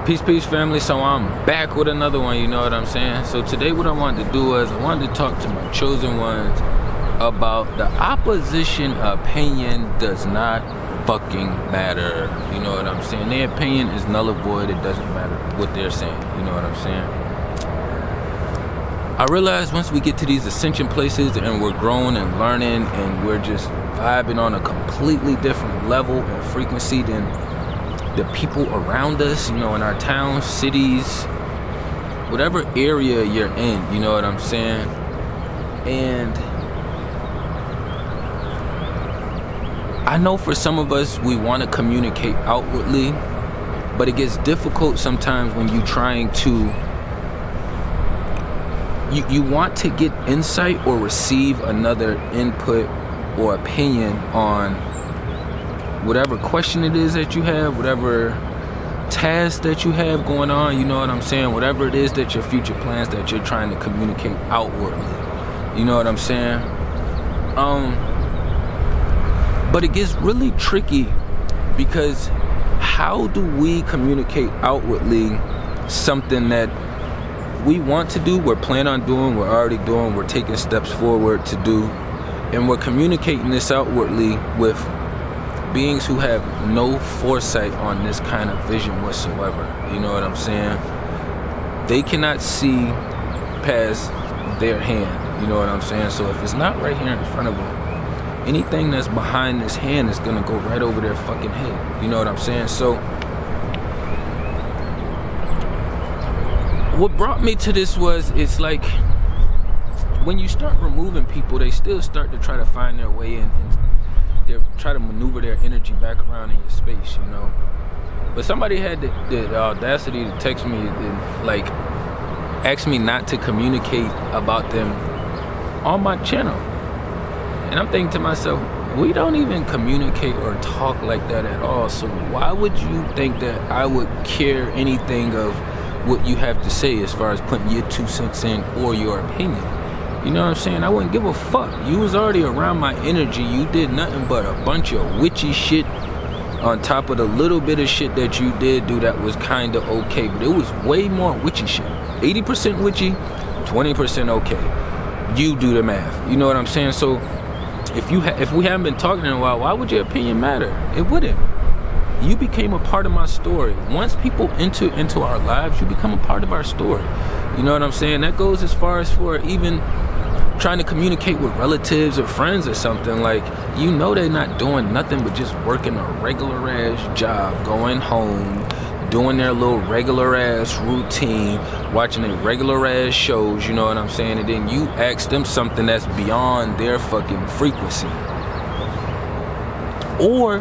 Peace, family. So I'm back with another one, you know what I'm saying? So today what I wanted to do is I wanted to talk to my chosen ones about the opposition opinion does not fucking matter. You know what I'm saying? Their opinion is null and void. It doesn't matter what they're saying. You know what I'm saying? I realize once we get to these ascension places and we're growing and learning and we're just vibing on a completely different level and frequency than the people around us, you know, in our towns, cities, whatever area you're in, you know what I'm saying? And I know for some of us, we want to communicate outwardly, but it gets difficult sometimes when you're trying to, you want to get insight or receive another input or opinion on whatever question it is that you have, whatever task that you have going on, you know what I'm saying? Whatever it is that your future plans that you're trying to communicate outwardly, you know what I'm saying? But it gets really tricky because how do we communicate outwardly something that we want to do, we're planning on doing, we're already doing, we're taking steps forward to do, and we're communicating this outwardly with beings who have no foresight on this kind of vision whatsoever. You know what I'm saying? They cannot see past their hand. You know what I'm saying? So if it's not right here in front of them, anything that's behind this hand is gonna go right over their fucking head. You know what I'm saying? So what brought me to this was, it's like when you start removing people, they still start to try to find their way in and they try to maneuver their energy back around in your space, you know. But somebody had the audacity to text me and like ask me not to communicate about them on my channel. And I'm thinking to myself, we don't even communicate or talk like that at all. So why would you think that I would care anything of what you have to say as far as putting your 2 cents in or your opinion? You know what I'm saying? I wouldn't give a fuck. You was already around my energy. You did nothing but a bunch of witchy shit on top of the little bit of shit that you did do that was kind of okay. But it was way more witchy shit. 80% witchy, 20% okay. You do the math. You know what I'm saying? So if we haven't been talking in a while, why would your opinion matter? It wouldn't. You became a part of my story. Once people enter into our lives, you become a part of our story. You know what I'm saying? That goes as far as for even trying to communicate with relatives or friends or something. Like, you know, they're not doing nothing but just working a regular ass job, going home, doing their little regular ass routine, watching their regular ass shows, you know what I'm saying? And then you ask them something that's beyond their fucking frequency. Or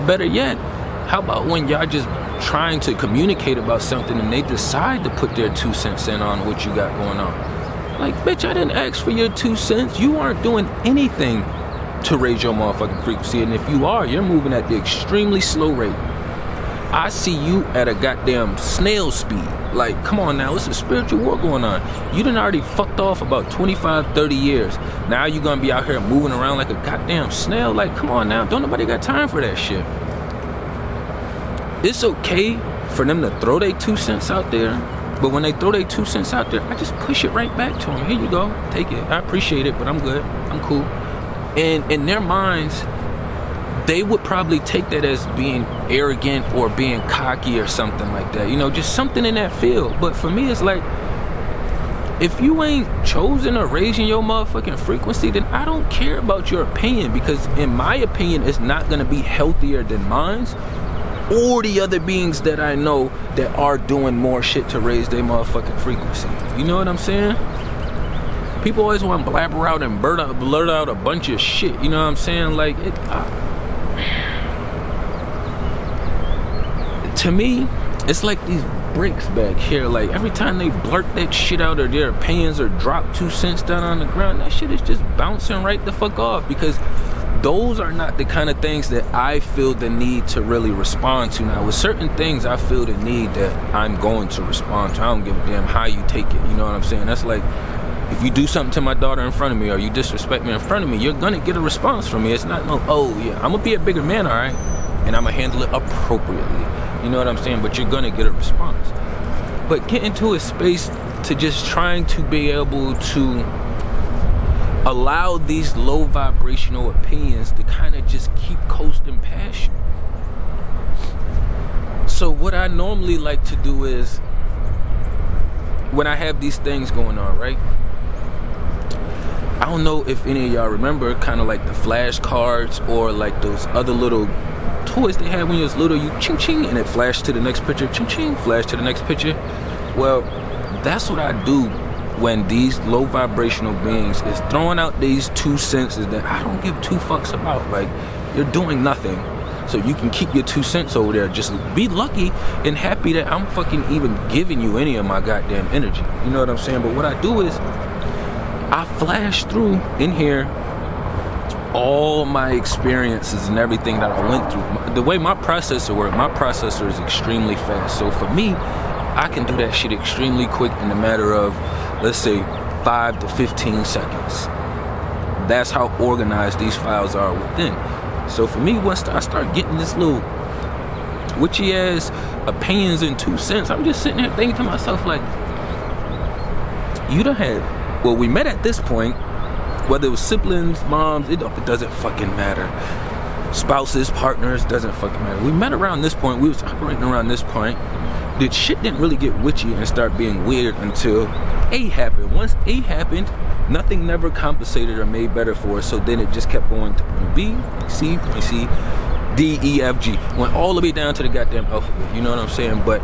better yet, how about when y'all just trying to communicate about something and they decide to put their 2 cents in on what you got going on? Like, bitch, I didn't ask for your 2 cents. You aren't doing anything to raise your motherfucking frequency. And if you are, you're moving at the extremely slow rate. I see you at a goddamn snail speed. Like, come on now, it's a spiritual war going on. You done already fucked off about 25, 30 years. Now you gonna be out here moving around like a goddamn snail. Like, come on now, don't nobody got time for that shit. It's okay for them to throw their 2 cents out there, but when they throw their 2 cents out there, I just push it right back to them. Here you go, take it. I appreciate it, but I'm good, I'm cool. And in their minds, they would probably take that as being arrogant or being cocky or something like that. You know, just something in that field. But for me, it's like, if you ain't chosen or raising your motherfucking frequency, then I don't care about your opinion, because in my opinion, it's not gonna be healthier than mine's or the other beings that I know that are doing more shit to raise their motherfucking frequency. You know what I'm saying? People always want to blabber out and blurt out a bunch of shit. You know what I'm saying? Like, to me, it's like these bricks back here. Like, every time they blurt that shit out or their opinions or drop 2 cents down on the ground, that shit is just bouncing right the fuck off, because those are not the kind of things that I feel the need to really respond to. Now, with certain things, I feel the need that I'm going to respond to. I don't give a damn how you take it. You know what I'm saying? That's like, if you do something to my daughter in front of me or you disrespect me in front of me, you're gonna get a response from me. It's not no, oh yeah, I'm gonna be a bigger man, all right? And I'm gonna handle it appropriately. You know what I'm saying? But you're gonna get a response. But get into a space to just trying to be able to allow these low vibrational opinions to kind of just keep coasting past you. So what I normally like to do is, when I have these things going on, right? I don't know if any of y'all remember kind of like the flashcards or like those other little toys they had when you was little. You ching ching and it flashed to the next picture, ching ching, flash to the next picture. Well, that's what I do when these low vibrational beings is throwing out these 2 cents that I don't give 2 fucks about. Like, you're doing nothing, so you can keep your 2 cents over there. Just be lucky and happy that I'm fucking even giving you any of my goddamn energy. You know what I'm saying? But what I do is I flash through in here all my experiences and everything that I went through. The way my processor works, my processor is extremely fast. So for me, I can do that shit extremely quick in a matter of, let's say, 5 to 15 seconds. That's how organized these files are within. So for me, once I start getting this little witchy ass opinions in 2 cents, I'm just sitting there thinking to myself, like, you done had, well, we met at this point, whether it was siblings, moms, it doesn't fucking matter. Spouses, partners, doesn't fucking matter. We met around this point, we was operating around this point. The shit didn't really get witchy and start being weird until A happened. Once A happened, nothing never compensated or made better for us. So then it just kept going to point B, C, point C, D, E, F, G. Went all the way down to the goddamn alphabet. You know what I'm saying? But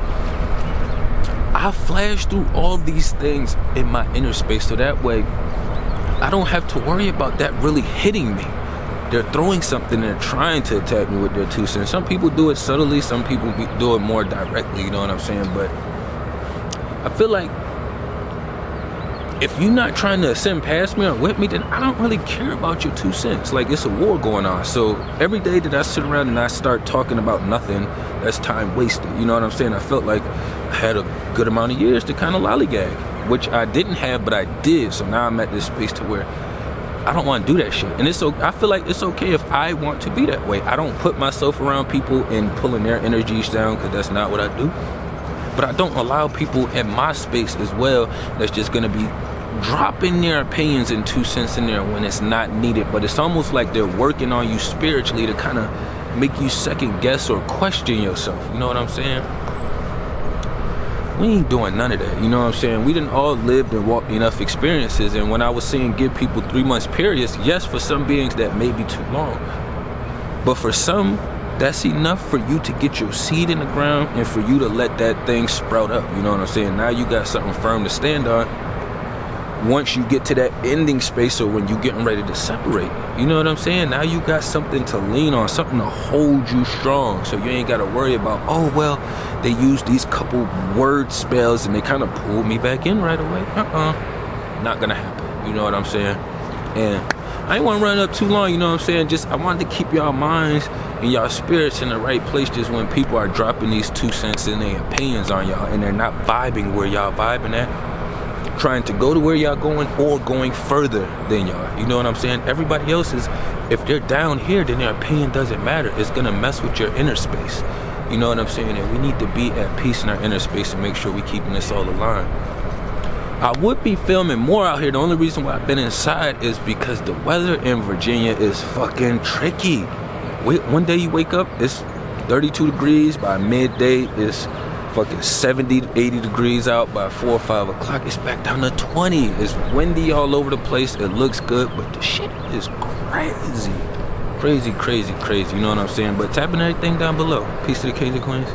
I flashed through all these things in my inner space, so that way I don't have to worry about that really hitting me. They're throwing something, they're trying to attack me with their 2 cents. Some people do it subtly, some people do it more directly, you know what I'm saying? But I feel like if you're not trying to ascend past me or with me, then I don't really care about your 2 cents. Like, it's a war going on. So every day that I sit around and I start talking about nothing, that's time wasted. You know what I'm saying? I felt like I had a good amount of years to kind of lollygag, which I didn't have, but I did. So now I'm at this space to where I don't want to do that shit. And it's so, I feel like it's okay if I want to be that way. I don't put myself around people and pulling their energies down, because that's not what I do. But I don't allow people in my space as well that's just going to be dropping their opinions in 2 cents in there when it's not needed. But it's almost like they're working on you spiritually to kind of make you second guess or question yourself. You know what I'm saying? We ain't doing none of that, you know what I'm saying? We didn't all lived and walked enough experiences, and when I was saying give people 3 months periods, yes, for some beings that may be too long, but for some, that's enough for you to get your seed in the ground and for you to let that thing sprout up, you know what I'm saying? Now you got something firm to stand on once you get to that ending space, or when you getting ready to separate, you know what I'm saying? Now you got something to lean on, something to hold you strong, so you ain't got to worry about, oh, well, they used these couple word spells and they kind of pulled me back in right away. Not gonna happen, you know what I'm saying? And I ain't want to run up too long, you know what I'm saying? Just, I wanted to keep y'all minds and y'all spirits in the right place, just when people are dropping these 2 cents and their opinions on y'all and they're not vibing where y'all vibing at, trying to go to where y'all going or going further than y'all, you know what I'm saying? Everybody else is, if they're down here, then their opinion doesn't matter. It's gonna mess with your inner space, you know what I'm saying? And we need to be at peace in our inner space and make sure we keeping this all aligned. I would be filming more out here. The only reason why I've been inside is because the weather in Virginia is fucking tricky. One day you wake up, it's 32 degrees. By midday, it's fucking 70 to 80 degrees out. By 4 or 5 o'clock, it's back down to 20. It's windy all over the place. It looks good, but the shit is crazy. Crazy, crazy, crazy. You know what I'm saying? But tapping everything down below. Peace to the kings and queens.